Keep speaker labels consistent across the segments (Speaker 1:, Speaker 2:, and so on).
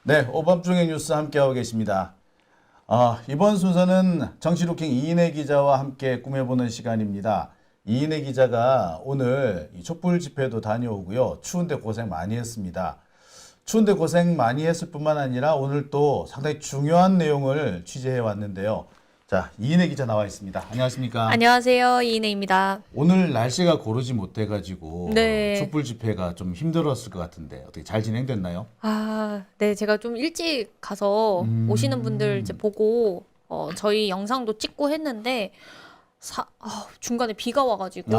Speaker 1: 네, 오밤중의 뉴스 함께하고 계십니다. 이번 순서는 정치루킹 이인혜 기자와 함께 꾸며보는 시간입니다. 이인혜 기자가 오늘 이 촛불 집회도 다녀오고요. 추운데 고생 많이 했습니다. 추운데 고생 많이 했을 뿐만 아니라 오늘 또 상당히 중요한 내용을 취재해 왔는데요. 자, 이인혜 기자 나와 있습니다. 안녕하십니까?
Speaker 2: 안녕하세요. 이인혜입니다.
Speaker 1: 오늘 날씨가 고르지 못해가지고
Speaker 2: 네.
Speaker 1: 촛불 집회가 좀 힘들었을 것 같은데 어떻게 잘 진행됐나요?
Speaker 2: 네. 제가 좀 일찍 가서 오시는 분들 이제 보고 저희 영상도 찍고 했는데 중간에 비가 와가지고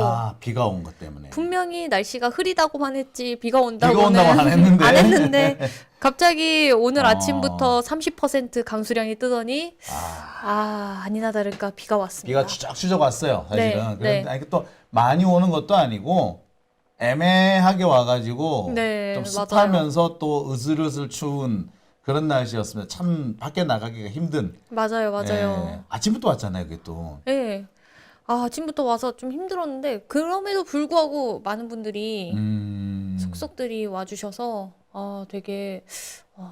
Speaker 1: 비가 온 것 때문에.
Speaker 2: 분명히 날씨가 흐리다고만 했지 비가
Speaker 1: 비가
Speaker 2: 온다고는
Speaker 1: 온다고 안 했는데.
Speaker 2: 안 했는데 갑자기 오늘
Speaker 1: 어.
Speaker 2: 아침부터 30% 강수량이 뜨더니 아니나 다를까 비가 왔습니다.
Speaker 1: 비가 추적추적 왔어요, 사실은.
Speaker 2: 네.
Speaker 1: 그런데 또 많이 오는 것도 아니고 애매하게 와가지고
Speaker 2: 네,
Speaker 1: 좀
Speaker 2: 맞아요.
Speaker 1: 습하면서 또 으슬으슬 추운 그런 날씨였습니다. 참 밖에 나가기가 힘든.
Speaker 2: 맞아요.
Speaker 1: 예, 아침부터 왔잖아요, 그게 또.
Speaker 2: 네. 아침부터 와서 좀 힘들었는데 그럼에도 불구하고 많은 분들이 속속들이 와주셔서 되게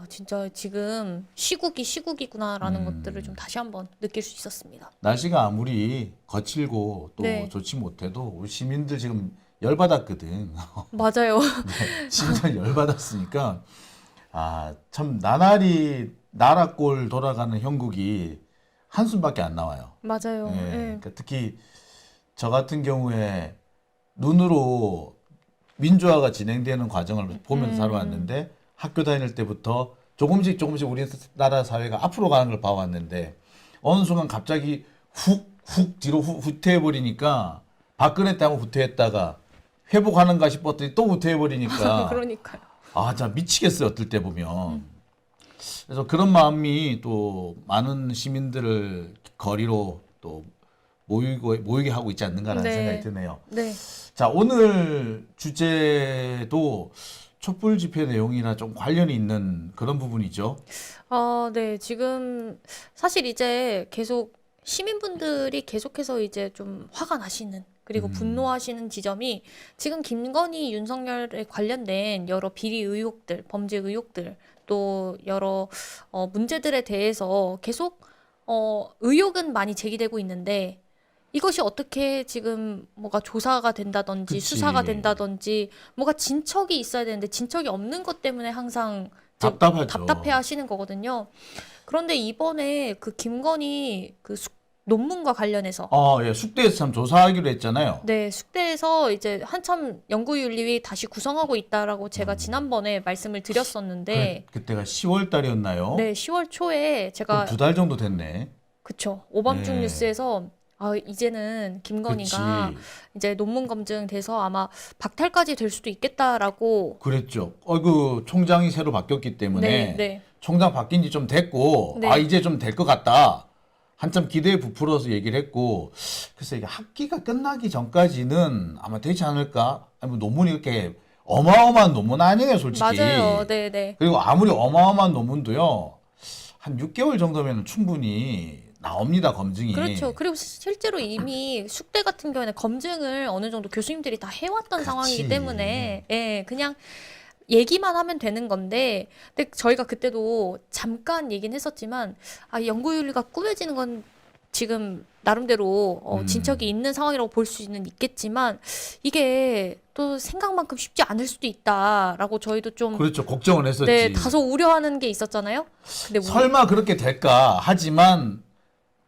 Speaker 2: 진짜 지금 시국이구나라는 것들을 좀 다시 한번 느낄 수 있었습니다.
Speaker 1: 날씨가 아무리 거칠고 또
Speaker 2: 네.
Speaker 1: 좋지 못해도 우리 시민들 지금 열받았거든.
Speaker 2: 맞아요.
Speaker 1: 진짜 열받았으니까 참 나날이 나라꼴 돌아가는 형국이 한숨밖에 안 나와요.
Speaker 2: 맞아요.
Speaker 1: 예,
Speaker 2: 네.
Speaker 1: 그러니까 특히 저 같은 경우에 눈으로 민주화가 진행되는 과정을 보면서 살아왔는데 학교 다닐 때부터 조금씩 우리나라 사회가 앞으로 가는 걸 봐왔는데 어느 순간 갑자기 훅 뒤로 후퇴해버리니까 박근혜 때 한번 후퇴했다가 회복하는가 싶었더니 또 후퇴해버리니까
Speaker 2: 그러니까요.
Speaker 1: 진짜 미치겠어요, 어떨 때 보면. 그래서 그런 마음이 또 많은 시민들을 거리로 또 모이게 하고 있지 않는가라는
Speaker 2: 네.
Speaker 1: 생각이 드네요.
Speaker 2: 네.
Speaker 1: 자, 오늘 주제도 촛불 집회 내용이나 좀 관련이 있는 그런 부분이죠.
Speaker 2: 네. 지금 사실 이제 계속 시민분들이 계속해서 이제 좀 화가 나시는 그리고 분노하시는 지점이 지금 김건희, 윤석열에 관련된 여러 비리 의혹들, 범죄 의혹들, 또 여러 문제들에 대해서 계속 의혹은 많이 제기되고 있는데 이것이 어떻게 지금 뭐가 조사가 된다든지
Speaker 1: 그치.
Speaker 2: 수사가 된다든지 뭐가 진척이 있어야 되는데 진척이 없는 것 때문에 항상 이제
Speaker 1: 답답하죠.
Speaker 2: 답답해 하시는 거거든요. 그런데 이번에 그 김건희 논문과 관련해서
Speaker 1: 예, 숙대에서 참 조사하기로 했잖아요.
Speaker 2: 네, 숙대에서 이제 한참 연구윤리위 다시 구성하고 있다라고 제가 지난번에 말씀을 드렸었는데
Speaker 1: 그때가 10월 달이었나요?
Speaker 2: 네, 10월 초에 제가
Speaker 1: 2달 정도 됐네.
Speaker 2: 그쵸. 오밤중
Speaker 1: 네.
Speaker 2: 뉴스에서 이제는 김건희가
Speaker 1: 그치.
Speaker 2: 이제 논문 검증돼서 아마 박탈까지 될 수도 있겠다라고
Speaker 1: 그랬죠. 총장이 새로 바뀌었기 때문에
Speaker 2: 네.
Speaker 1: 총장 바뀐 지 좀 됐고
Speaker 2: 네.
Speaker 1: 이제 좀 될 것 같다. 한참 기대에 부풀어서 얘기를 했고 그래서 이게 학기가 끝나기 전까지는 아마 되지 않을까? 아니, 논문이 이렇게 어마어마한 논문 아니에요, 솔직히.
Speaker 2: 맞아요. 네.
Speaker 1: 그리고 아무리 어마어마한 논문도요. 한 6개월 정도면 충분히 나옵니다, 검증이.
Speaker 2: 그렇죠. 그리고 실제로 이미 숙대 같은 경우에는 검증을 어느 정도 교수님들이 다 해왔던 상황이기 때문에 그냥 얘기만 하면 되는 건데 근데 저희가 그때도 잠깐 얘기는 했었지만 연구윤리가 꾸며지는 건 지금 나름대로 진척이 있는 상황이라고 볼 수는 있겠지만 이게 또 생각만큼 쉽지 않을 수도 있다라고 저희도 좀
Speaker 1: 그렇죠. 걱정을 했었지.
Speaker 2: 네, 다소 우려하는 게 있었잖아요. 근데
Speaker 1: 설마 그렇게 될까 하지만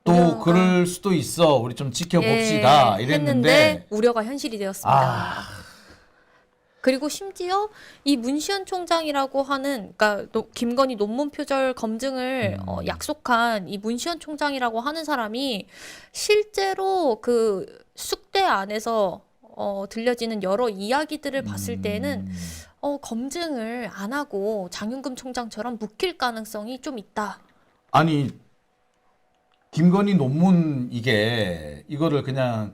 Speaker 1: 또
Speaker 2: 우려가-
Speaker 1: 그럴 수도 있어. 우리 좀 지켜봅시다. 이랬는데
Speaker 2: 했는데 우려가 현실이 되었습니다. 그리고 심지어 이 문시현 총장이라고 하는 그러니까 김건희 논문 표절 검증을 약속한 이 문시현 총장이라고 하는 사람이 실제로 그 숙대 안에서 들려지는 여러 이야기들을 봤을 때는 검증을 안 하고 장윤금 총장처럼 묵힐 가능성이 좀 있다.
Speaker 1: 아니 김건희 논문 이거를 그냥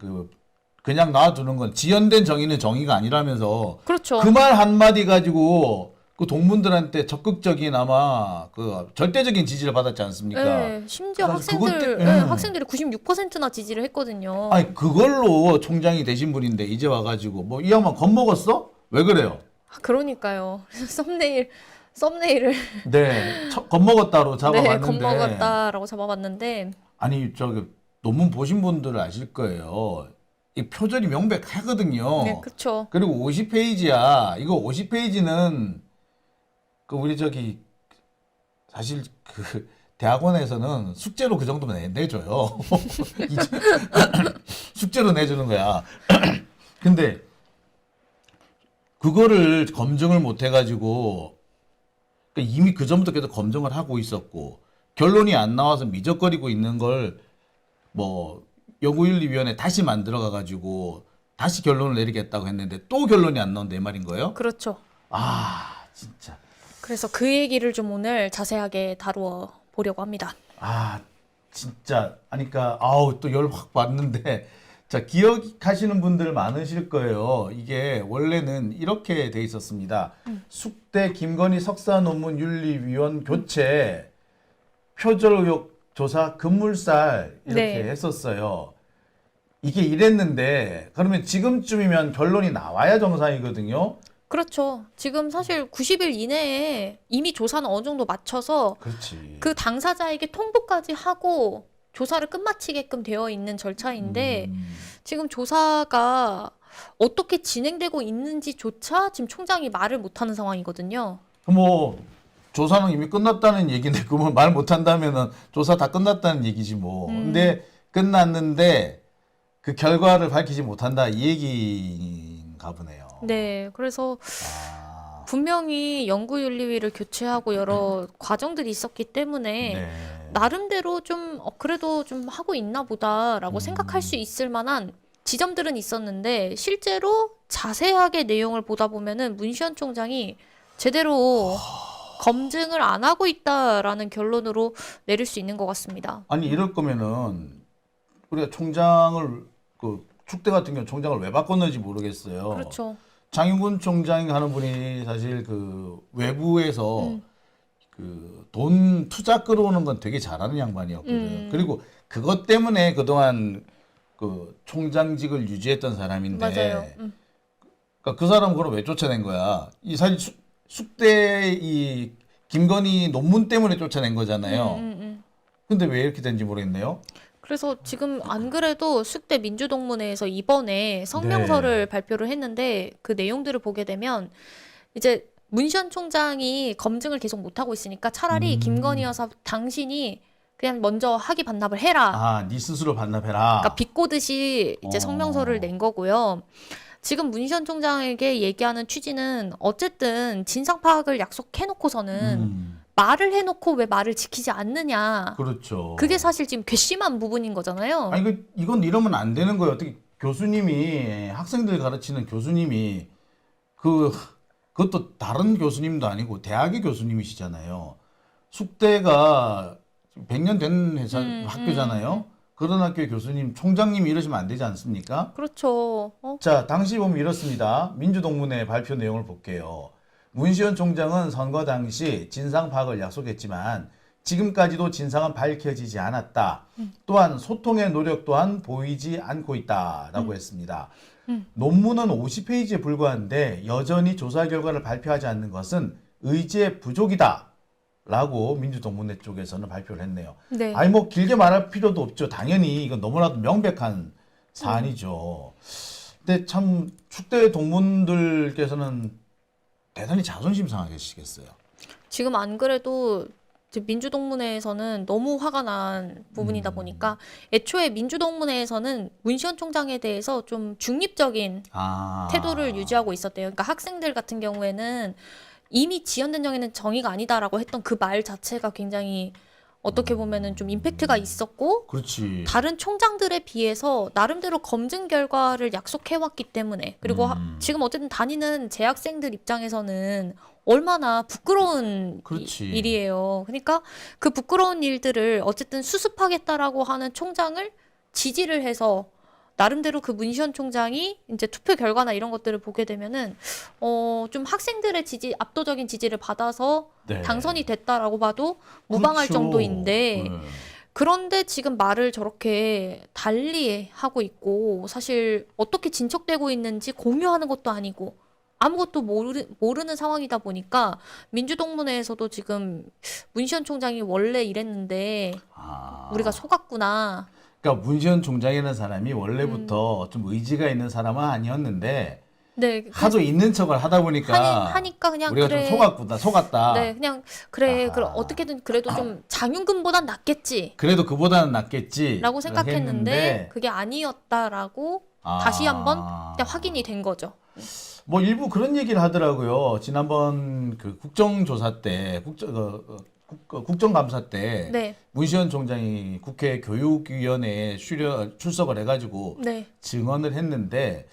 Speaker 1: 놔두는 건 지연된 정의는 정의가 아니라면서
Speaker 2: 그렇죠.
Speaker 1: 그 말 한마디 가지고 그 동문들한테 적극적인 아마 그 절대적인 지지를 받았지 않습니까?
Speaker 2: 네, 심지어
Speaker 1: 그래서 그것
Speaker 2: 학생들이 96%나 지지를 했거든요.
Speaker 1: 아니 그걸로 총장이 되신 분인데 이제 와가지고 뭐 이 양반 겁먹었어? 왜 그래요?
Speaker 2: 그러니까요. 그래서 썸네일 썸네일을
Speaker 1: 네, 겁먹었다로
Speaker 2: 네,
Speaker 1: 잡아봤는데
Speaker 2: 겁먹었다라고 잡아봤는데
Speaker 1: 아니 저기 논문 보신 분들은 아실 거예요. 이 표절이 명백하거든요.
Speaker 2: 네, 그쵸.
Speaker 1: 그리고 50페이지야. 이거 50페이지는 그 우리 저기 사실 그 대학원에서는 숙제로 그 정도면 내줘요. 숙제로 내주는 거야. 근데 그거를 검증을 못 해가지고 그러니까 이미 그 전부터 계속 검증을 하고 있었고 결론이 안 나와서 미적거리고 있는 걸 뭐 연구윤리위원회 다시 만들어가 가지고 다시 결론을 내리겠다고 했는데 또 결론이 안 나온다 이 말인 거예요?
Speaker 2: 그렇죠.
Speaker 1: 아 진짜
Speaker 2: 그래서 그 얘기를 좀 오늘 자세하게 다루어 보려고 합니다.
Speaker 1: 아 진짜 아니까 아우 또 열 확 받는데 자 기억하시는 분들 많으실 거예요. 이게 원래는 이렇게 돼 있었습니다. 숙대 김건희 석사 논문 윤리위원 교체 표절 의혹 조사 급물살 이렇게
Speaker 2: 네.
Speaker 1: 했었어요. 이게 이랬는데 그러면 지금쯤이면 결론이 나와야 정상이거든요.
Speaker 2: 그렇죠. 지금 사실 90일 이내에 이미 조사는 어느 정도 마쳐서
Speaker 1: 그렇지.
Speaker 2: 그 당사자에게 통보까지 하고 조사를 끝마치게끔 되어 있는 절차인데 지금 조사가 어떻게 진행되고 있는지조차 지금 총장이 말을 못하는 상황이거든요.
Speaker 1: 뭐 조사는 이미 끝났다는 얘기인데 그러면 말 못한다면은 조사 다 끝났다는 얘기지 뭐. 근데 끝났는데 그 결과를 밝히지 못한다 이 얘기인가 보네요.
Speaker 2: 네, 그래서
Speaker 1: 아,
Speaker 2: 분명히 연구윤리위를 교체하고 여러 과정들이 있었기 때문에
Speaker 1: 네.
Speaker 2: 나름대로 좀 그래도 좀 하고 있나 보다라고 생각할 수 있을 만한 지점들은 있었는데 실제로 자세하게 내용을 보다 보면은 문시현 총장이 제대로 검증을 안 하고 있다라는 결론으로 내릴 수 있는 것 같습니다.
Speaker 1: 아니 이럴 거면은 우리가 총장을 그 축대 같은 경우 총장을 왜 바꿨는지 모르겠어요.
Speaker 2: 그렇죠.
Speaker 1: 장윤근 총장이 하는 분이 사실 그 외부에서 그 돈 투자 끌어오는 건 되게 잘하는 양반이었거든. 그리고 그것 때문에 그동안 그 총장직을 유지했던 사람인데
Speaker 2: 맞아요.
Speaker 1: 그러니까 그 사람 그럼 왜 쫓아낸 거야? 이 사실 숙대 이 김건희 논문 때문에 쫓아낸 거잖아요. 근데 왜 이렇게 된지 모르겠네요.
Speaker 2: 그래서 지금 안 그래도 숙대 민주동문회에서 이번에 성명서를
Speaker 1: 네.
Speaker 2: 발표를 했는데 그 내용들을 보게 되면 이제 문시현 총장이 검증을 계속 못하고 있으니까 차라리 김건희 여사 당신이 그냥 먼저 학위 반납을 해라.
Speaker 1: 아, 네 스스로 반납해라.
Speaker 2: 그러니까 비꼬듯이 이제 성명서를 낸 거고요. 지금 문시현 총장에게 얘기하는 취지는 어쨌든 진상 파악을 약속해놓고서는 말을 해놓고 왜 말을 지키지 않느냐.
Speaker 1: 그렇죠.
Speaker 2: 그게 사실 지금 괘씸한 부분인 거잖아요.
Speaker 1: 아니 이건 이러면 안 되는 거예요. 어떻게 교수님이 학생들 가르치는 교수님이 그것도 다른 교수님도 아니고 대학의 교수님이시잖아요. 숙대가 100년 된 회사 학교잖아요. 그런 학교의 교수님 총장님이 이러시면 안 되지 않습니까?
Speaker 2: 그렇죠.
Speaker 1: 자, 당시 보면 이렇습니다. 민주동문회 발표 내용을 볼게요. 문시현 총장은 선거 당시 진상 파악을 약속했지만 지금까지도 진상은 밝혀지지 않았다. 또한 소통의 노력 또한 보이지 않고 있다라고 했습니다. 논문은 50페이지에 불과한데 여전히 조사 결과를 발표하지 않는 것은 의지의 부족이다. 라고 민주동문회 쪽에서는 발표를 했네요.
Speaker 2: 네.
Speaker 1: 아니 뭐 길게 말할 필요도 없죠. 당연히 이건 너무나도 명백한 사안이죠. 근데 참 축대 동문들께서는 대단히 자존심 상하시겠어요.
Speaker 2: 지금 안 그래도 이제 민주동문회에서는 너무 화가 난 부분이다 보니까 애초에 민주동문회에서는 문시현 총장에 대해서 좀 중립적인 태도를 유지하고 있었대요. 그러니까 학생들 같은 경우에는 이미 지연된 정의는 정의가 아니다라고 했던 그 말 자체가 굉장히 어떻게 보면은 좀 임팩트가 있었고
Speaker 1: 그렇지.
Speaker 2: 다른 총장들에 비해서 나름대로 검증 결과를 약속해왔기 때문에 그리고 지금 어쨌든 다니는 재학생들 입장에서는 얼마나 부끄러운
Speaker 1: 그렇지.
Speaker 2: 일이에요. 그러니까 그 부끄러운 일들을 어쨌든 수습하겠다라고 하는 총장을 지지를 해서 나름대로 그 문시현 총장이 이제 투표 결과나 이런 것들을 보게 되면은 좀 학생들의 지지 압도적인 지지를 받아서
Speaker 1: 네.
Speaker 2: 당선이 됐다라고 봐도 무방할
Speaker 1: 그렇죠.
Speaker 2: 정도인데
Speaker 1: 네.
Speaker 2: 그런데 지금 말을 저렇게 달리 하고 있고 사실 어떻게 진척되고 있는지 공유하는 것도 아니고 아무것도 모르는 상황이다 보니까 민주동문회에서도 지금 문시현 총장이 원래 이랬는데 우리가 속았구나.
Speaker 1: 그러니까 문시현 총장이라는 사람이 원래부터 좀 의지가 있는 사람은 아니었는데
Speaker 2: 네,
Speaker 1: 하도 있는 척을 하다 보니까
Speaker 2: 하니까 그냥
Speaker 1: 우리가
Speaker 2: 그래.
Speaker 1: 좀 속았다.
Speaker 2: 네, 그냥 그래.
Speaker 1: 아하.
Speaker 2: 그럼 어떻게든 그래도 좀 장윤금보단 낫겠지.
Speaker 1: 그래도 그보다는 낫겠지.
Speaker 2: 라고 생각했는데 그게 아니었다라고 다시 한번 그냥 확인이 된 거죠.
Speaker 1: 뭐 일부 그런 얘기를 하더라고요. 지난번 그 국정조사 때 국정감사 때
Speaker 2: 네.
Speaker 1: 문시현 총장이 국회 교육위원회에 출석을 해가지고
Speaker 2: 네.
Speaker 1: 증언을 했는데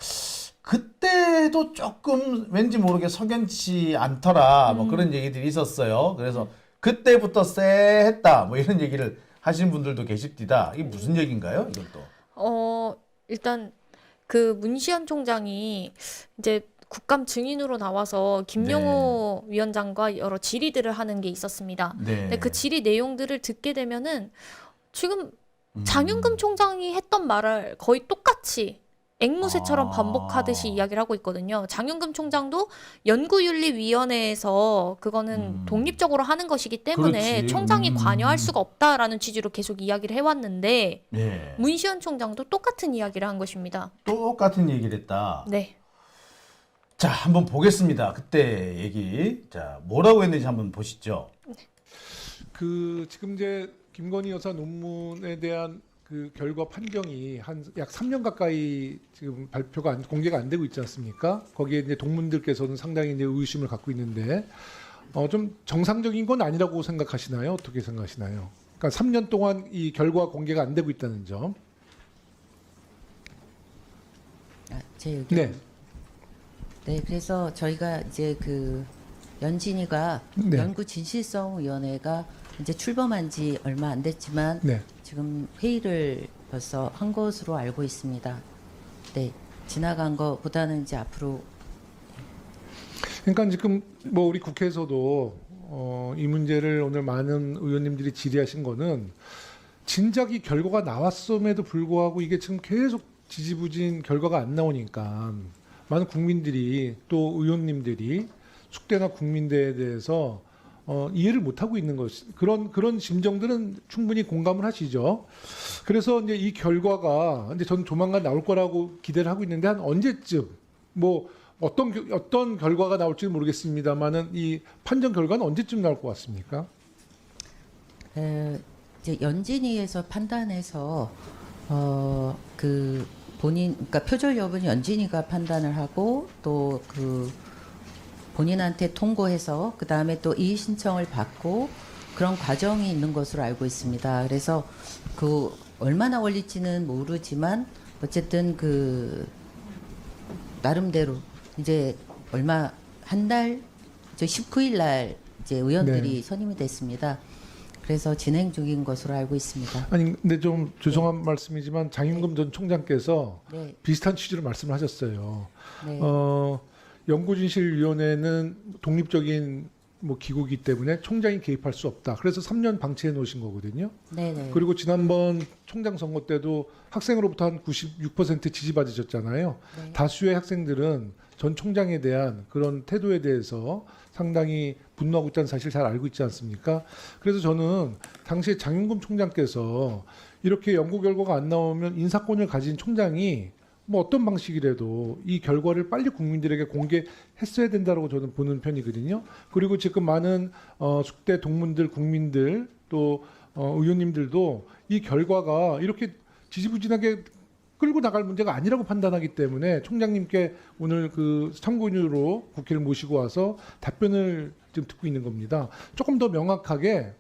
Speaker 1: 그때도 조금 왠지 모르게 석연치 않더라 뭐 그런 얘기들이 있었어요. 그래서 그때부터 쎄했다 뭐 이런 얘기를 하신 분들도 계십디다. 이게 무슨 얘기인가요? 이것도.
Speaker 2: 일단 그 문시현 총장이 이제 국감 증인으로 나와서 김용호 위원장과 여러 질의들을 하는 게 있었습니다.
Speaker 1: 네.
Speaker 2: 근데 그 질의 내용들을 듣게 되면은 지금 장윤금 총장이 했던 말을 거의 똑같이 앵무새처럼 반복하듯이 이야기를 하고 있거든요. 장윤금 총장도 연구윤리위원회에서 그거는 독립적으로 하는 것이기 때문에
Speaker 1: 그렇지.
Speaker 2: 총장이 관여할 수가 없다라는 취지로 계속 이야기를 해왔는데
Speaker 1: 네.
Speaker 2: 문시현 총장도 똑같은 이야기를 한 것입니다.
Speaker 1: 똑같은 얘기를 했다.
Speaker 2: 네.
Speaker 1: 자, 한번 보겠습니다. 그때 얘기. 자, 뭐라고 했는지 한번 보시죠.
Speaker 3: 그 지금 이제 김건희 여사 논문에 대한 그 결과 판정이 한 약 3년 가까이 지금 공개가 안 되고 있지 않습니까? 거기에 이제 동문들께서는 상당히 이제 의심을 갖고 있는데 좀 정상적인 건 아니라고 생각하시나요? 어떻게 생각하시나요? 그러니까 3년 동안 이 결과 공개가 안 되고 있다는 점.
Speaker 4: 제 의견.
Speaker 3: 네.
Speaker 4: 네, 그래서 저희가 이제 그 연진이가
Speaker 3: 네.
Speaker 4: 연구진실성위원회가 이제 출범한 지 얼마 안 됐지만
Speaker 3: 네.
Speaker 4: 지금 회의를 벌써 한 것으로 알고 있습니다. 네, 지나간 것보다는 이제 앞으로.
Speaker 3: 그러니까 지금 뭐 우리 국회에서도 이 문제를 오늘 많은 의원님들이 질의하신 거는 진작 이 결과가 나왔음에도 불구하고 이게 지금 계속 지지부진 결과가 안 나오니까 많은 국민들이 또 의원님들이 숙대나 국민대에 대해서 이해를 못 하고 있는 것 그런 심정들은 충분히 공감을 하시죠. 그래서 이제 이 결과가 이제 저는 조만간 나올 거라고 기대를 하고 있는데 한 언제쯤 뭐 어떤 결과가 나올지는 모르겠습니다만은 이 판정 결과는 언제쯤 나올 것 같습니까?
Speaker 4: 이제 연진위에서 판단해서 그 그러니까 표절 여부는 연진이가 판단을 하고 또 그 본인한테 통고해서 그 다음에 또 이의 신청을 받고 그런 과정이 있는 것으로 알고 있습니다. 그래서 그 얼마나 걸릴지는 모르지만 어쨌든 그 나름대로 이제 한 달, 19일 날 이제 의원들이 선임이 됐습니다. 그래서 진행 중인 것으로 알고 있습니다.
Speaker 3: 아니 근데 좀 죄송한 말씀이지만 장윤금 전 총장께서
Speaker 4: 네.
Speaker 3: 비슷한 취지로 말씀을 하셨어요.
Speaker 4: 네.
Speaker 3: 연구진실위원회는 독립적인 뭐 기구이기 때문에 총장이 개입할 수 없다. 그래서 3년 방치해 놓으신 거거든요.
Speaker 4: 네네.
Speaker 3: 그리고 지난번 총장 선거 때도 학생으로부터 한 96% 지지받으셨잖아요.
Speaker 4: 네.
Speaker 3: 다수의 학생들은 전 총장에 대한 그런 태도에 대해서 상당히 분노하고 있다는 사실 잘 알고 있지 않습니까? 그래서 저는 당시에 장윤금 총장께서 이렇게 연구 결과가 안 나오면 인사권을 가진 총장이 뭐 어떤 방식이라도 이 결과를 빨리 국민들에게 공개했어야 된다고 저는 보는 편이거든요. 그리고 지금 많은 숙대 동문들, 국민들 또 의원님들도 이 결과가 이렇게 지지부진하게 끌고 나갈 문제가 아니라고 판단하기 때문에 총장님께 오늘 그 참고인으로 국회를 모시고 와서 답변을 지금 듣고 있는 겁니다. 조금 더 명확하게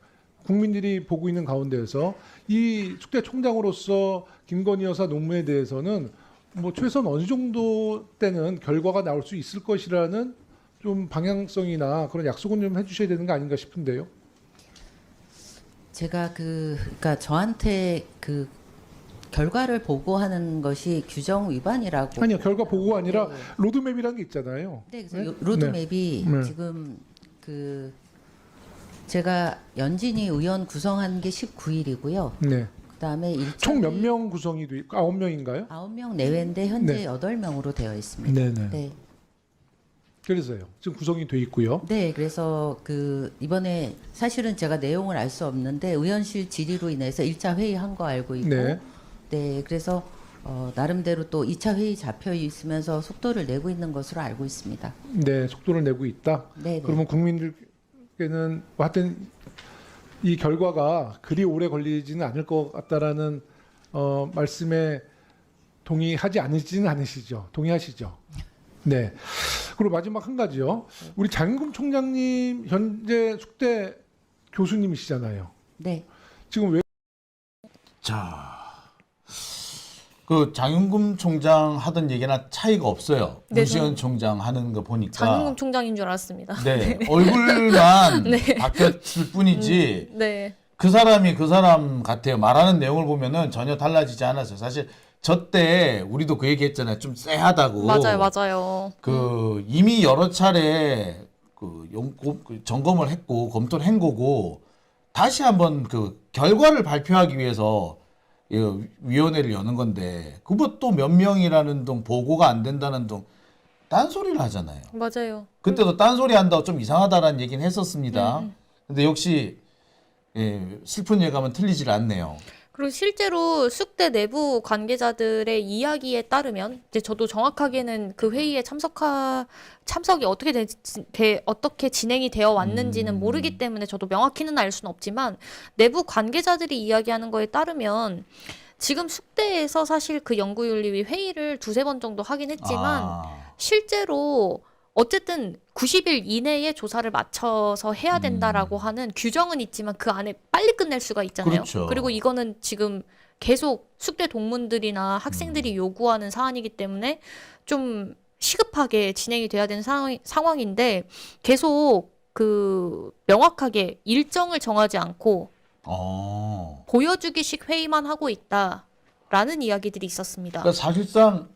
Speaker 3: 국민들이 보고 있는 가운데에서 이 숙대 총장으로서 김건희 여사 논문에 대해서는 뭐 최소한 어느 정도 때는 결과가 나올 수 있을 것이라는 좀 방향성이나 그런 약속은 좀 해주셔야 되는 거 아닌가 싶은데요.
Speaker 4: 제가 그러니까 저한테 그 결과를 보고하는 것이 규정 위반이라고.
Speaker 3: 아니요, 결과 보고가 아니라
Speaker 4: 네.
Speaker 3: 로드맵이라는 게 있잖아요.
Speaker 4: 네, 그래서 로드맵이
Speaker 3: 네.
Speaker 4: 지금 제가 연진이 의원 구성한 게 19일이고요.
Speaker 3: 네.
Speaker 4: 그다음에
Speaker 3: 총 몇 명 구성이 돼 있고 9명인가요?
Speaker 4: 9명 내외인데 현재
Speaker 3: 네.
Speaker 4: 8명으로 되어 있습니다.
Speaker 3: 네네.
Speaker 4: 네.
Speaker 3: 그래서요. 지금 구성이 돼 있고요.
Speaker 4: 네, 그래서 그 이번에 사실은 제가 내용을 알 수 없는데 의원실 질의로 인해서 1차 회의한 거 알고 있고,
Speaker 3: 네.
Speaker 4: 네, 그래서 나름대로 또 2차 회의 잡혀 있으면서 속도를 내고 있는 것으로 알고 있습니다.
Speaker 3: 네, 속도를 내고 있다.
Speaker 4: 네, 네.
Speaker 3: 그러면 국민들께는 뭐 하여튼 이 결과가 그리 오래 걸리지는 않을 것 같다라는 말씀에 동의하지 않으시지는 않으시죠? 동의하시죠? 네. 그리고 마지막 한 가지요. 우리 장윤금 총장님 현재 숙대 교수님이시잖아요.
Speaker 4: 네.
Speaker 3: 지금 왜
Speaker 1: 자, 그 장윤금 총장 하던 얘기나 차이가 없어요.
Speaker 2: 네,
Speaker 1: 문시현 총장 하는 거 보니까.
Speaker 2: 장윤금 총장인 줄 알았습니다.
Speaker 1: 네, 얼굴만
Speaker 2: 네.
Speaker 1: 바뀌었을 뿐이지
Speaker 2: 네.
Speaker 1: 그 사람이 그 사람 같아요. 말하는 내용을 보면은 전혀 달라지지 않았어요. 사실 저 때 우리도 그 얘기했잖아요. 좀 쎄하다고.
Speaker 2: 맞아요, 맞아요.
Speaker 1: 그 이미 여러 차례 그 점검을 했고 검토를 한 거고 다시 한번 그 결과를 발표하기 위해서 이 위원회를 여는 건데 그것도 몇 명이라는 등 보고가 안 된다는 등 딴소리를 하잖아요.
Speaker 2: 맞아요.
Speaker 1: 그때도 딴소리 한다고 좀 이상하다라는 얘기는 했었습니다. 근데 역시 슬픈 예감은 틀리질 않네요.
Speaker 2: 그리고 실제로 숙대 내부 관계자들의 이야기에 따르면 이제 저도 정확하게는 그 회의에 참석이 어떻게 진행이 되어 왔는지는 모르기 때문에 저도 명확히는 알 수는 없지만 내부 관계자들이 이야기하는 거에 따르면 지금 숙대에서 사실 그 연구윤리위 회의를 두세 번 정도 하긴 했지만 실제로 어쨌든 90일 이내에 조사를 마쳐서 해야 된다라고 하는 규정은 있지만 그 안에 빨리 끝낼 수가 있잖아요.
Speaker 1: 그렇죠.
Speaker 2: 그리고 이거는 지금 계속 숙대 동문들이나 학생들이 요구하는 사안이기 때문에 좀 시급하게 진행이 돼야 되는 상황인데 계속 그 명확하게 일정을 정하지 않고 보여주기식 회의만 하고 있다라는 이야기들이 있었습니다.
Speaker 1: 그러니까 사실상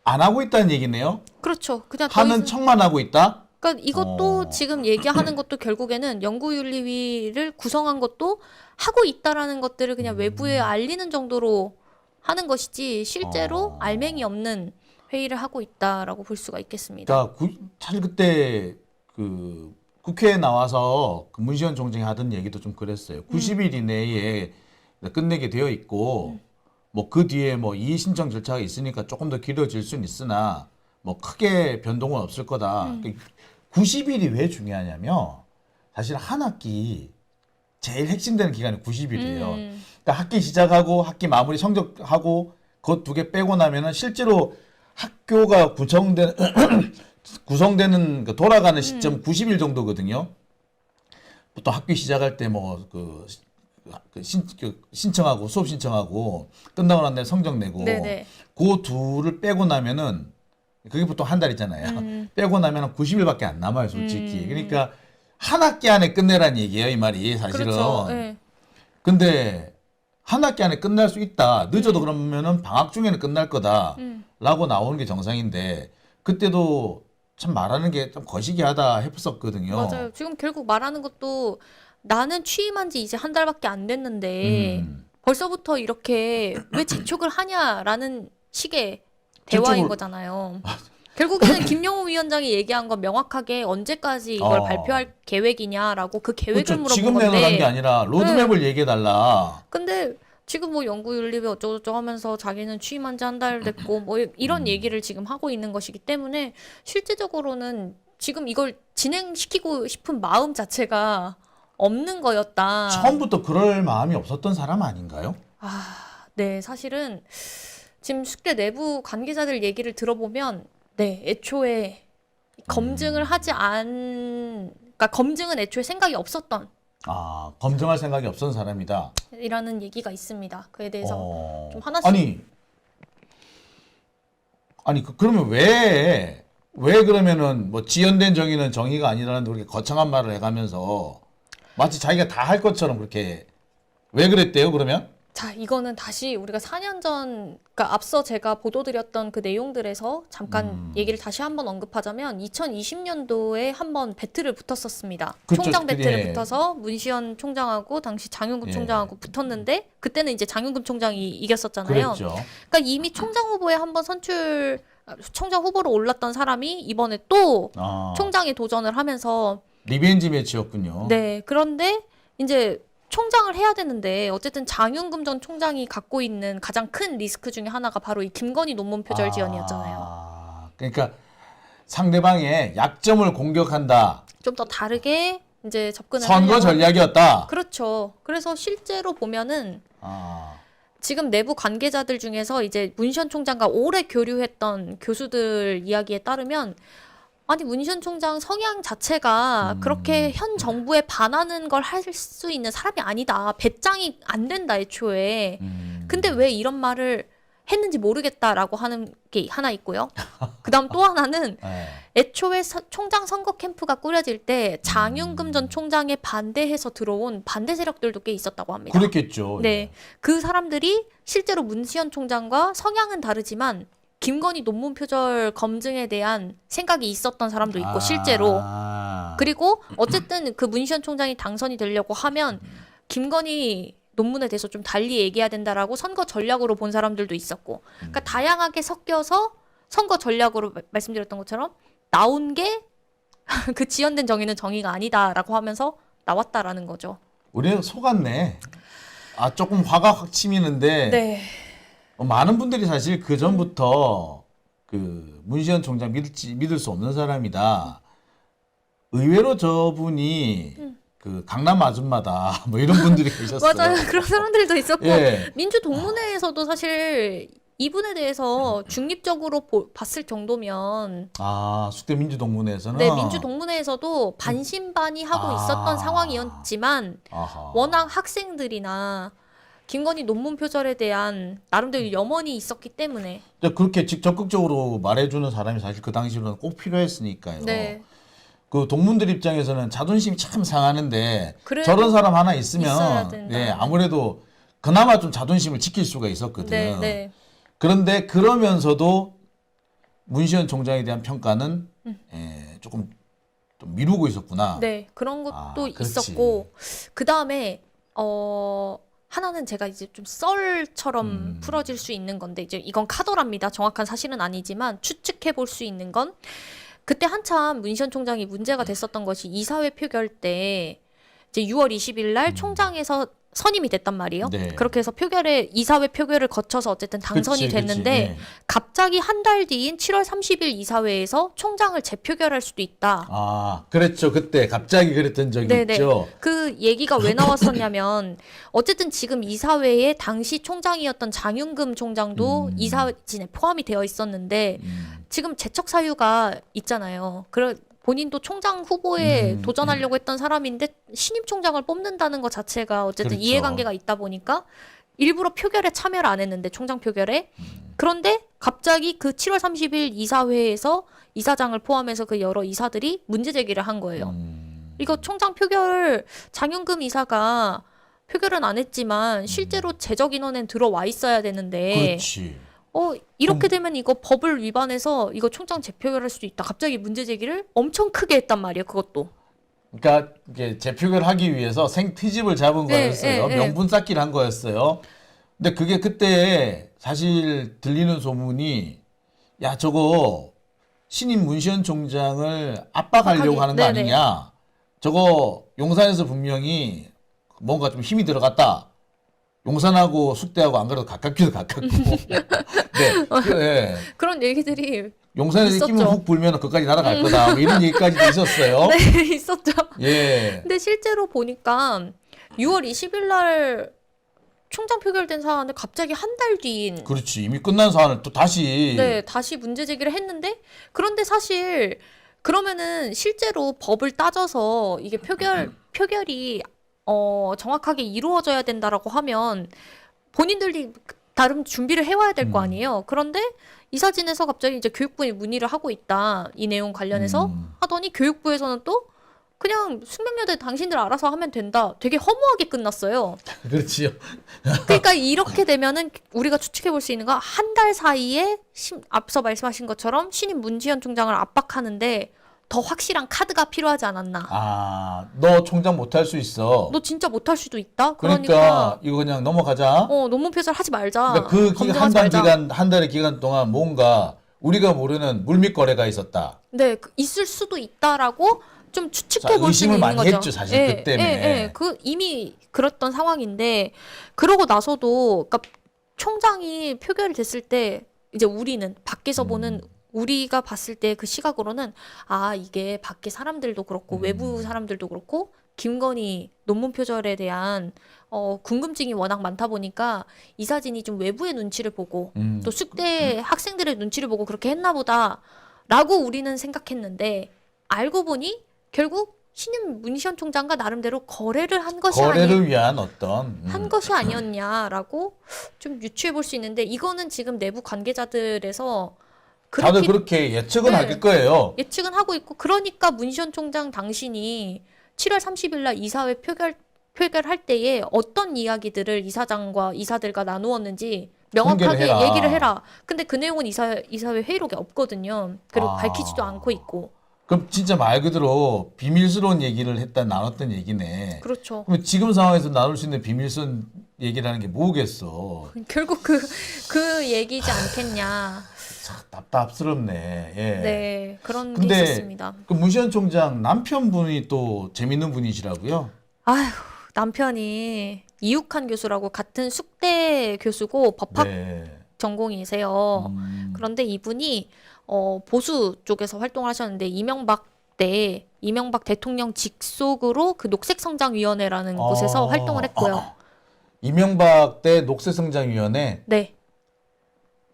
Speaker 1: 안 하고 있다는 얘기네요.
Speaker 2: 그렇죠. 그냥 더
Speaker 1: 하는
Speaker 2: 이상-
Speaker 1: 척만 하고 있다?
Speaker 2: 그러니까 이것도 지금 얘기하는 것도 결국에는 연구윤리위를 구성한 것도 하고 있다라는 것들을 그냥 외부에 알리는 정도로 하는 것이지 실제로 알맹이 없는 회의를 하고 있다라고 볼 수가 있겠습니다.
Speaker 1: 그러니까 사실 그때 그 국회에 나와서 그 문시현 총장이 하던 얘기도 좀 그랬어요. 90일 이내에 끝내게 되어 있고 뭐 그 뒤에 뭐 이의 신청 절차가 있으니까 조금 더 길어질 수는 있으나 뭐 크게 변동은 없을 거다. 90일이 왜 중요하냐면 사실 한 학기 제일 핵심되는 기간이 90일이에요. 그러니까 학기 시작하고 학기 마무리 성적하고 그것 두 개 빼고 나면은 실제로 학교가 구성되는 그 돌아가는 시점 90일 정도거든요. 또 학기 시작할 때 뭐 신청하고 수업 신청하고 끝나고 난 날 성적 내고
Speaker 2: 네네.
Speaker 1: 그 둘을 빼고 나면은 그게 보통 한 달이잖아요. 빼고 나면은 90일밖에 안 남아요, 솔직히. 그러니까 한 학기 안에 끝내라는 얘기예요, 이 말이 사실은.
Speaker 2: 그렇죠. 네.
Speaker 1: 근데 한 학기 안에 끝날 수 있다. 늦어도 그러면은 방학 중에는 끝날 거다라고 나오는 게 정상인데 그때도 참 말하는 게 좀 거시기하다 했었거든요.
Speaker 2: 맞아요. 지금 결국 말하는 것도 나는 취임한 지 이제 한 달밖에 안 됐는데 벌써부터 이렇게 왜 재촉을 하냐라는 식의 대화인
Speaker 1: 재촉을-
Speaker 2: 거잖아요. 결국에는 김영호 위원장이 얘기한 건 명확하게 언제까지 이걸 발표할 계획이냐라고 그 계획을
Speaker 1: 그렇죠.
Speaker 2: 물어본
Speaker 1: 지금 내놓은 게
Speaker 2: 건데
Speaker 1: 아니라 로드맵을 얘기해달라.
Speaker 2: 근데 지금 뭐 연구윤리위 어쩌고저쩌고 하면서 자기는 취임한 지 한 달 됐고 뭐 이런 얘기를 지금 하고 있는 것이기 때문에 실제적으로는 지금 이걸 진행시키고 싶은 마음 자체가 없는 거였다.
Speaker 1: 처음부터 그럴 마음이 없었던 사람 아닌가요?
Speaker 2: 네, 사실은 지금 숙대 내부 관계자들 얘기를 들어보면 네, 애초에 검증을 그러니까 검증은 애초에 생각이 없었던
Speaker 1: 검증할 생각이 없었던 사람이다.
Speaker 2: 이라는 얘기가 있습니다. 그에 대해서 좀 하나씩
Speaker 1: 아니 그러면 왜 그러면은 뭐 지연된 정의는 정의가 아니라는 그렇게 거창한 말을 해가면서 마치 자기가 다 할 것처럼 그렇게 왜 그랬대요 그러면?
Speaker 2: 자, 이거는 다시 우리가 4년 전, 그러니까 앞서 제가 보도드렸던 그 내용들에서 잠깐 얘기를 다시 한번 언급하자면 2020년도에 한번 배틀을 붙었었습니다.
Speaker 1: 그쵸,
Speaker 2: 총장 배틀을
Speaker 1: 예.
Speaker 2: 붙어서 문시현 총장하고 당시 장윤금
Speaker 1: 예.
Speaker 2: 총장하고 붙었는데 그때는 이제 장윤금 총장이 이겼었잖아요.
Speaker 1: 그랬죠.
Speaker 2: 그러니까 이미 총장 후보에 한번 선출 총장 후보로 올랐던 사람이 이번에 또
Speaker 1: 아,
Speaker 2: 총장에 도전을 하면서
Speaker 1: 리벤지 매치였군요.
Speaker 2: 네. 그런데 이제 총장을 해야 되는데 어쨌든 장윤금 전 총장이 갖고 있는 가장 큰 리스크 중에 하나가 바로 이 김건희 논문 표절 지원이었잖아요.
Speaker 1: 그러니까 상대방의 약점을 공격한다.
Speaker 2: 좀 더 다르게 이제 접근을
Speaker 1: 선거
Speaker 2: 하려고
Speaker 1: 전략이었다.
Speaker 2: 그렇죠. 그래서 실제로 보면은
Speaker 1: 아,
Speaker 2: 지금 내부 관계자들 중에서 이제 문시현 총장과 오래 교류했던 교수들 이야기에 따르면 아니 문시현 총장 성향 자체가 그렇게 현 정부에 반하는 걸 할 수 있는 사람이 아니다. 배짱이 안 된다 애초에. 근데 왜 이런 말을 했는지 모르겠다라고 하는 게 하나 있고요. 그다음 또 하나는
Speaker 1: 네.
Speaker 2: 애초에 총장 선거 캠프가 꾸려질 때 장윤금 전 총장에 반대해서 들어온 반대 세력들도 꽤 있었다고 합니다.
Speaker 1: 그랬겠죠.
Speaker 2: 네, 그 사람들이 실제로 문시현 총장과 성향은 다르지만 김건희 논문 표절 검증에 대한 생각이 있었던 사람도 있고 실제로 그리고 어쨌든 그 문시현 총장이 당선이 되려고 하면 김건희 논문에 대해서 좀 달리 얘기해야 된다라고 선거 전략으로 본 사람들도 있었고 그러니까 다양하게 섞여서 선거 전략으로 말씀드렸던 것처럼 나온 게 그 지연된 정의는 정의가 아니다라고 하면서 나왔다라는 거죠.
Speaker 1: 우리는 속았네. 아, 조금 화가 확 치미는데
Speaker 2: 네.
Speaker 1: 많은 분들이 사실 그 전부터 그 문시현 총장 믿을 수 없는 사람이다. 의외로 저분이 그 강남 아줌마다 뭐 이런 분들이 계셨어요.
Speaker 2: 맞아요. 그런 사람들도 있었고
Speaker 1: 예.
Speaker 2: 민주동문회에서도 사실 이분에 대해서 중립적으로 봤을 정도면
Speaker 1: 아, 숙대 민주동문회에서는
Speaker 2: 네, 민주동문회에서도 반신반의하고 있었던 상황이었지만
Speaker 1: 아하.
Speaker 2: 워낙 학생들이나 김건희 논문 표절에 대한 나름대로 염원이 있었기 때문에
Speaker 1: 그렇게 적극적으로 말해주는 사람이 사실 그 당시로는 꼭 필요했으니까요.
Speaker 2: 네.
Speaker 1: 그 동문들 입장에서는 자존심이 참 상하는데
Speaker 2: 그래도
Speaker 1: 저런 사람 하나
Speaker 2: 있어야
Speaker 1: 있으면
Speaker 2: 된다.
Speaker 1: 네, 아무래도 그나마 좀 자존심을 지킬 수가 있었거든.
Speaker 2: 네, 네.
Speaker 1: 그런데 그러면서도 문시현 총장에 대한 평가는 조금 좀 미루고 있었구나.
Speaker 2: 네, 그런 것도
Speaker 1: 아, 그렇지.
Speaker 2: 있었고 그 다음에 하나는 제가 이제 좀 썰처럼 풀어질 수 있는 건데 이제 이건 카더랍니다. 정확한 사실은 아니지만 추측해 볼 수 있는 건 그때 한참 문시현 총장이 문제가 됐었던 것이 이사회 표결 때 이제 6월 20일 날 총장에서 선임이 됐단 말이에요.
Speaker 1: 네.
Speaker 2: 그렇게 해서 이사회 표결을 거쳐서 어쨌든 당선이
Speaker 1: 그치,
Speaker 2: 됐는데
Speaker 1: 그치. 네.
Speaker 2: 갑자기 한 달 뒤인 7월 30일 이사회에서 총장을 재표결할 수도 있다.
Speaker 1: 아, 그랬죠. 그때 갑자기 그랬던 적이
Speaker 2: 네네.
Speaker 1: 있죠.
Speaker 2: 그 얘기가 왜 나왔었냐면 어쨌든 지금 이사회에 당시 총장이었던 장윤금 총장도 이사진에 포함이 되어 있었는데 지금 재척 사유가 있잖아요. 본인도 총장 후보에 도전하려고 했던 사람인데 신임 총장을 뽑는다는 것 자체가 어쨌든
Speaker 1: 그렇죠.
Speaker 2: 이해관계가 있다 보니까 일부러 표결에 참여를 안 했는데 총장 표결에 그런데 갑자기 그 7월 30일 이사회에서 이사장을 포함해서 그 여러 이사들이 문제 제기를 한 거예요. 이거 총장 표결 장윤금 이사가 표결은 안 했지만 실제로 제적 인원엔 들어와 있어야 되는데
Speaker 1: 그렇지.
Speaker 2: 이렇게 되면 이거 법을 위반해서 이거 총장 재표결할 수도 있다. 갑자기 문제 제기를 엄청 크게 했단 말이에요. 그것도.
Speaker 1: 그러니까 이게 재표결 하기 위해서 생트집을 잡은
Speaker 2: 네,
Speaker 1: 거였어요.
Speaker 2: 네, 네.
Speaker 1: 명분 쌓기를 한 거였어요. 근데 그게 그때 사실 들리는 소문이 야 저거 신임 문시현 총장을 압박하려고 하는 거
Speaker 2: 네네.
Speaker 1: 아니냐. 저거 용산에서 분명히 뭔가 좀 힘이 들어갔다. 용산하고 숙대하고 안 그래도 가깝기도 가깝고. 네.
Speaker 2: 그런 얘기들이
Speaker 1: 용산에서
Speaker 2: 있었죠.
Speaker 1: 끼면 훅 불면 그까지 날아갈 거다. 뭐 이런 얘기까지도 있었어요.
Speaker 2: 네, 있었죠.
Speaker 1: 예.
Speaker 2: 근데 실제로 보니까 6월 20일 날 총장 표결된 사안을 갑자기 한 달 뒤인
Speaker 1: 그렇지. 이미 끝난 사안을 또 다시.
Speaker 2: 네, 다시 문제 제기를 했는데 그런데 사실 그러면은 실제로 법을 따져서 이게 표결이 정확하게 이루어져야 된다라고 하면 본인들이 나름 준비를 해와야 될 거 아니에요. 그런데 이사진에서 갑자기 이제 교육부에 문의를 하고 있다. 이 내용 관련해서 하더니 교육부에서는 또 그냥 숙명여대 당신들 알아서 하면 된다. 되게 허무하게 끝났어요.
Speaker 1: 그렇지요.
Speaker 2: 그러니까 이렇게 되면은 우리가 추측해 볼 수 있는 건 한 달 사이에 앞서 말씀하신 것처럼 신임 문지현 총장을 압박하는데 더 확실한 카드가 필요하지 않았나.
Speaker 1: 아, 너 총장 못할 수 있어.
Speaker 2: 너 진짜 못할 수도 있다.
Speaker 1: 그러니까 이거 그냥 넘어가자.
Speaker 2: 논문 표절 하지 말자.
Speaker 1: 그러니까 그
Speaker 2: 검증하지
Speaker 1: 한 달
Speaker 2: 말자.
Speaker 1: 기간 한 달의 기간 동안 뭔가 우리가 모르는 물밑 거래가 있었다.
Speaker 2: 네, 있을 수도 있다라고 좀 추측해 볼 수
Speaker 1: 의심을
Speaker 2: 있는
Speaker 1: 많이
Speaker 2: 거죠.
Speaker 1: 했죠, 사실 그 때문에.
Speaker 2: 그 이미 그랬던 상황인데 그러고 나서도 그러니까 총장이 표결이 됐을 때 이제 우리는 밖에서 보는 우리가 봤을 때 그 시각으로는 아 이게 밖에 사람들도 그렇고 외부 사람들도 그렇고 김건희 논문 표절에 대한 궁금증이 워낙 많다 보니까 이 사진이 좀 외부의 눈치를 보고 또 숙대 학생들의 눈치를 보고 그렇게 했나 보다라고 우리는 생각했는데 알고 보니 결국 신임 문희션 총장과 나름대로 거래를 한 것이
Speaker 1: 거래를 위한 어떤
Speaker 2: 한 것이 아니었냐라고 좀 유추해 볼 수 있는데 이거는 지금 내부 관계자들에서
Speaker 1: 다들
Speaker 2: 그렇게
Speaker 1: 그렇게 예측은
Speaker 2: 네.
Speaker 1: 할 거예요.
Speaker 2: 예측은 하고 있고 그러니까 문희션 총장 당신이 7월 30일 날 이사회 표결할 때에 어떤 이야기들을 이사장과 이사들과 나누었는지
Speaker 1: 공개를
Speaker 2: 명확하게
Speaker 1: 해라.
Speaker 2: 얘기를 해라. 근데 그 내용은 이사회 회의록에 없거든요. 그리고
Speaker 1: 아.
Speaker 2: 밝히지도 않고 있고.
Speaker 1: 그럼 진짜 말 그대로 비밀스러운 얘기를 나눴던 얘기네.
Speaker 2: 그렇죠.
Speaker 1: 그럼 지금 상황에서 나눌 수 있는 비밀스러운 얘기라는 게 뭐겠어?
Speaker 2: 결국 그 얘기지 않겠냐.
Speaker 1: 참 답답스럽네. 예.
Speaker 2: 네, 그런 게
Speaker 1: 근데
Speaker 2: 있었습니다.
Speaker 1: 그 문시현 총장 남편분이 또 재밌는 분이시라고요?
Speaker 2: 아휴, 남편이 이육한 교수라고 같은 숙대 교수고 법학
Speaker 1: 네.
Speaker 2: 전공이세요. 그런데 이분이 보수 쪽에서 활동을 하셨는데 이명박 대통령 직속으로 그 녹색성장위원회라는 곳에서 활동을 했고요.
Speaker 1: 이명박 때 녹색성장위원회.
Speaker 2: 네.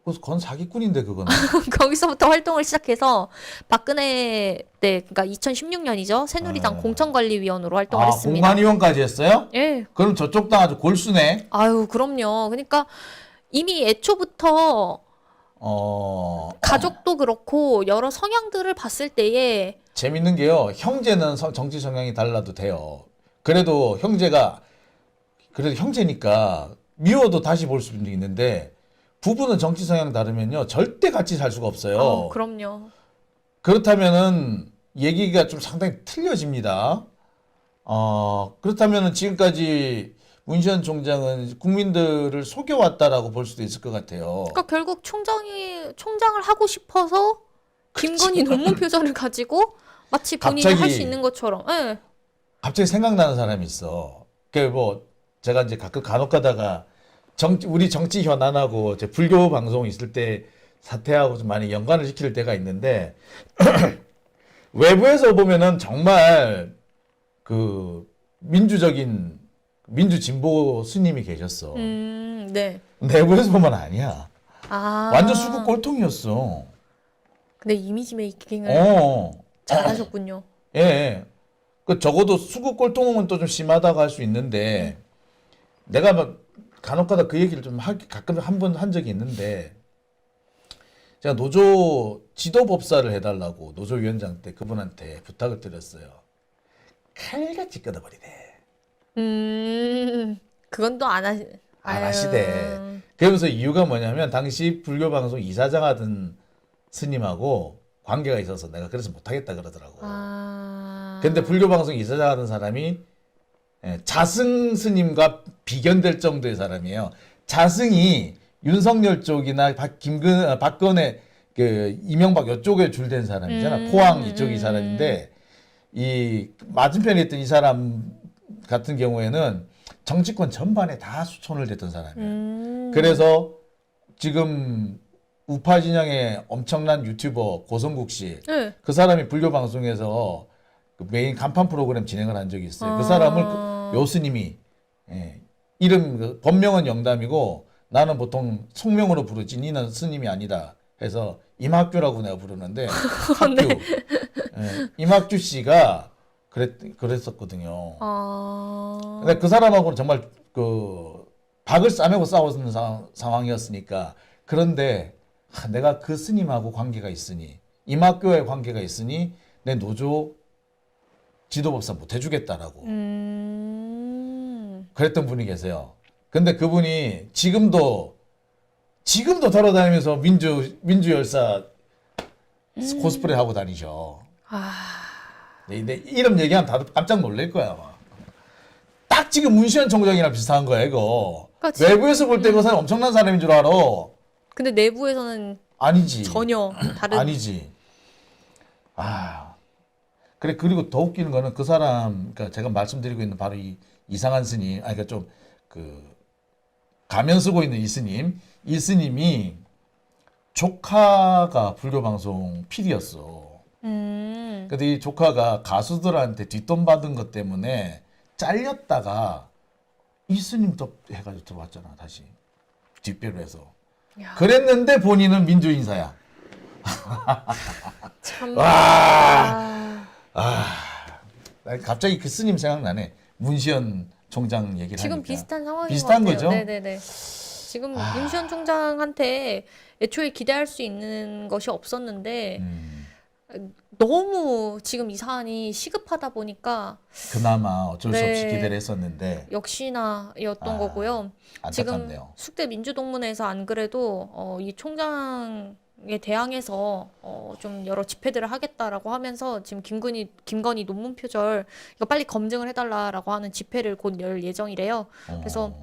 Speaker 1: 그건 사기꾼인데 그거는.
Speaker 2: 거기서부터 활동을 시작해서 박근혜 때 그러니까 2016년이죠. 새누리당
Speaker 1: 네.
Speaker 2: 공천관리위원으로 활동을 했습니다.
Speaker 1: 공관위원까지 했어요?
Speaker 2: 예.
Speaker 1: 그럼 저쪽 당 아주 골수네.
Speaker 2: 아유, 그럼요. 그러니까 이미 애초부터 가족도 그렇고 여러 성향들을 봤을 때에
Speaker 1: 재밌는 게요. 형제는 정치 성향이 달라도 돼요. 그래도 형제니까 미워도 다시 볼 수도 있는데 부부는 정치 성향 다르면요. 절대 같이 살 수가 없어요.
Speaker 2: 그럼요.
Speaker 1: 그렇다면은 얘기가 좀 상당히 틀려집니다. 그렇다면은 지금까지 문시현 총장은 국민들을 속여왔다라고 볼 수도 있을 것 같아요.
Speaker 2: 그러니까 결국 총장을 하고 싶어서 김건희 논문 표절을 가지고 마치 본인이 할 수
Speaker 1: 갑자기
Speaker 2: 있는 것처럼. 예.
Speaker 1: 갑자기 생각나는 사람이 있어. 제가 이제 가끔 간혹 가다가 우리 정치 현안하고 제 불교 방송 있을 때 사태하고 좀 많이 연관을 시킬 때가 있는데 외부에서 보면은 정말 그 민주 진보 스님이 계셨어.
Speaker 2: 네.
Speaker 1: 내부에서 보면 아니야.
Speaker 2: 아.
Speaker 1: 완전 수국 꼴통이었어.
Speaker 2: 근데 이미지 메이킹을
Speaker 1: 어.
Speaker 2: 잘하셨군요.
Speaker 1: 예. 그 적어도 수국 꼴통은 또 좀 심하다고 할 수 있는데 내가 막 간혹가다 그 얘기를 좀 가끔 한 번 한 적이 있는데 제가 노조 지도법사를 해달라고 노조위원장 때 그분한테 부탁을 드렸어요. 칼같이 끊어버리네.
Speaker 2: 그건 또 안
Speaker 1: 하시대. 그러면서 이유가 뭐냐면 당시 불교 방송 이사장 하던 스님하고 관계가 있어서 내가 그래서 못하겠다 그러더라고. 근데 불교 방송 이사장 하던 사람이 자승 스님과 비견될 정도의 사람이에요. 자승이 윤석열 쪽이나 박근혜 그 이명박 이쪽에 줄된 사람이잖아. 포항 이쪽이 사람인데 이 맞은편에 있던 이 사람 같은 경우에는 정치권 전반에 다 수촌을 댔던 사람이에요. 그래서 지금 우파 진영의 엄청난 유튜버 고성국 씨,
Speaker 2: 네.
Speaker 1: 그 사람이 불교 방송에서 그 메인 간판 프로그램 진행을 한 적이 있어요. 그 사람을 요 스님이 이름 본명은 영담이고 나는 보통 성명으로 부르지 니는 스님이 아니다 해서 임학규라고 내가 부르는데 학규 임학규 씨가 그랬었거든요. 근데 그 사람하고는 정말 그 박을 싸매고 싸웠는 상황이었으니까 그런데 내가 그 스님하고 관계가 있으니 임학교에 관계가 있으니 내 노조 지도법사 못 해주겠다라고 그랬던 분이 계세요. 근데 그분이 지금도 돌아다니면서 민주 열사 코스프레 하고 다니셔. 내 이름 얘기하면 다들 깜짝 놀랄 거야 아마. 딱 지금 문시현 총장이랑 비슷한 거야 이거.
Speaker 2: 그러니까
Speaker 1: 외부에서 볼 때 그 사람 엄청난 사람인 줄 알아.
Speaker 2: 근데 내부에서는
Speaker 1: 아니지.
Speaker 2: 전혀 다른.
Speaker 1: 아니지. 그래. 그리고 더 웃기는 거는 그 사람, 그러니까 제가 말씀드리고 있는 바로 이 이상한 스님, 그러니까 좀 그 가면 쓰고 있는 이 스님이 조카가 불교 방송 PD였어. 근데 이 조카가 가수들한테 뒷돈 받은 것 때문에 잘렸다가 이 스님 또 해가지고 들어왔잖아, 다시. 뒷배로 해서.
Speaker 2: 야.
Speaker 1: 그랬는데 본인은 민주 인사야.
Speaker 2: 참.
Speaker 1: 와. 나 갑자기 그 스님 생각나네. 문시현 총장 얘기를
Speaker 2: 지금
Speaker 1: 하니까.
Speaker 2: 비슷한 상황인
Speaker 1: 비슷한
Speaker 2: 것 같아요.
Speaker 1: 거죠?
Speaker 2: 네네네. 지금 문시현 총장한테 애초에 기대할 수 있는 것이 없었는데 너무 지금 이 사안이 시급하다 보니까
Speaker 1: 그나마 어쩔 수 없이
Speaker 2: 네.
Speaker 1: 기대를 했었는데
Speaker 2: 역시나였던 거고요. 지금
Speaker 1: 안타깝네요.
Speaker 2: 숙대 민주동문회에서 안 그래도 이 총장에 대항해서 좀 여러 집회들을 하겠다라고 하면서 지금 김건희 논문 표절 이거 빨리 검증을 해달라라고 하는 집회를 곧 열 예정이래요. 그래서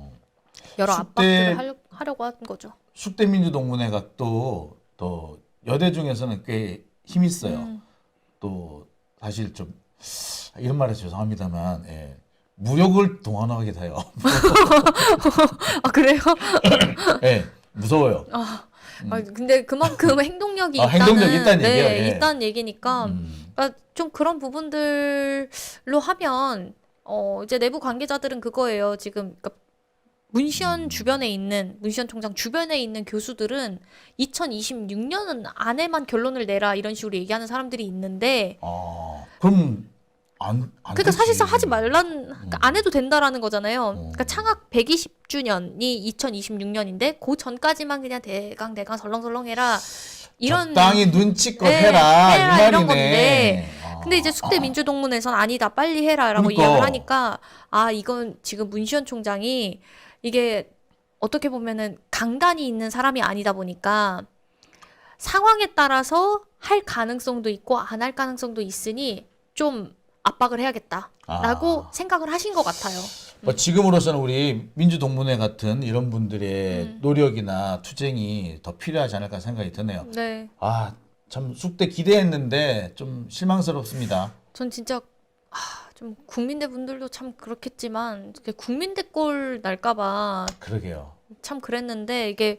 Speaker 2: 여러
Speaker 1: 숙대-
Speaker 2: 압박들을 하려고 하는 거죠.
Speaker 1: 숙대 민주동문회가 또 여대 중에서는 꽤 힘 있어요. 또 사실 좀 이런 말해서 죄송합니다만 무력을 동원하게 돼요.
Speaker 2: 아 그래요?
Speaker 1: 예, 무서워요.
Speaker 2: 근데 그만큼 행동력이
Speaker 1: 아,
Speaker 2: 있다는
Speaker 1: 행동력이 있다는
Speaker 2: 네,
Speaker 1: 얘기예요, 예.
Speaker 2: 있다는 얘기니까 그러니까 좀 그런 부분들로 하면 이제 내부 관계자들은 그거예요. 지금 그러니까 문시현 총장 주변에 있는 교수들은 2026년 안에만 결론을 내라 이런 식으로 얘기하는 사람들이 있는데
Speaker 1: 그럼 안
Speaker 2: 그러니까
Speaker 1: 되지.
Speaker 2: 사실상 하지 그러니까 안 해도 된다라는 거잖아요. 그러니까 창학 120주년이 2026년인데 그 전까지만 그냥 대강 설렁설렁 해라. 이런
Speaker 1: 적당히 눈치껏
Speaker 2: 네,
Speaker 1: 해라 이 말이네.
Speaker 2: 이런 건데. 근데 이제 숙대 민주동문회에서는 아니다 빨리 해라라고
Speaker 1: 그러니까.
Speaker 2: 이야기를 하니까 이건 지금 문시현 총장이 이게 어떻게 보면은 강단이 있는 사람이 아니다 보니까 상황에 따라서 할 가능성도 있고 안 할 가능성도 있으니 좀 압박을 해야겠다라고 생각을 하신 것 같아요.
Speaker 1: 뭐 지금으로서는 우리 민주동문회 같은 이런 분들의 노력이나 투쟁이 더 필요하지 않을까 생각이 드네요.
Speaker 2: 네,
Speaker 1: 참 숙대 기대했는데 좀 실망스럽습니다.
Speaker 2: 전 진짜 좀 국민대 분들도 참 그렇겠지만 국민대 꼴 날까봐
Speaker 1: 그러게요.
Speaker 2: 참 그랬는데 이게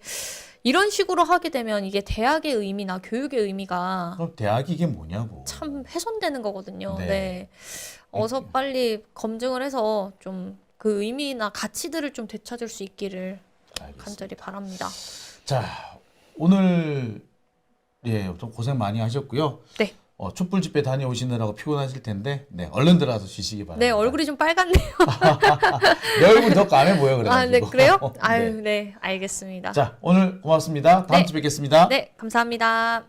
Speaker 2: 이런 식으로 하게 되면 이게 대학의 의미나 교육의 의미가
Speaker 1: 그럼 대학이 이게 뭐냐고.
Speaker 2: 참 훼손되는 거거든요.
Speaker 1: 네.
Speaker 2: 네. 어서 빨리 검증을 해서 좀 그 의미나 가치들을 좀 되찾을 수 있기를
Speaker 1: 알겠습니다.
Speaker 2: 간절히 바랍니다.
Speaker 1: 자, 오늘 좀 고생 많이 하셨고요.
Speaker 2: 네.
Speaker 1: 촛불 집회 다녀오시느라고 피곤하실 텐데 얼른 들어가서 쉬시기 바랍니다.
Speaker 2: 네, 얼굴이 좀 빨갛네요.
Speaker 1: 내 얼굴 더 까매 보여 그래가지고.
Speaker 2: 네, 그래요?
Speaker 1: 네.
Speaker 2: 아유, 네, 알겠습니다.
Speaker 1: 자, 오늘 고맙습니다. 다음
Speaker 2: 네.
Speaker 1: 주에 뵙겠습니다.
Speaker 2: 네, 감사합니다.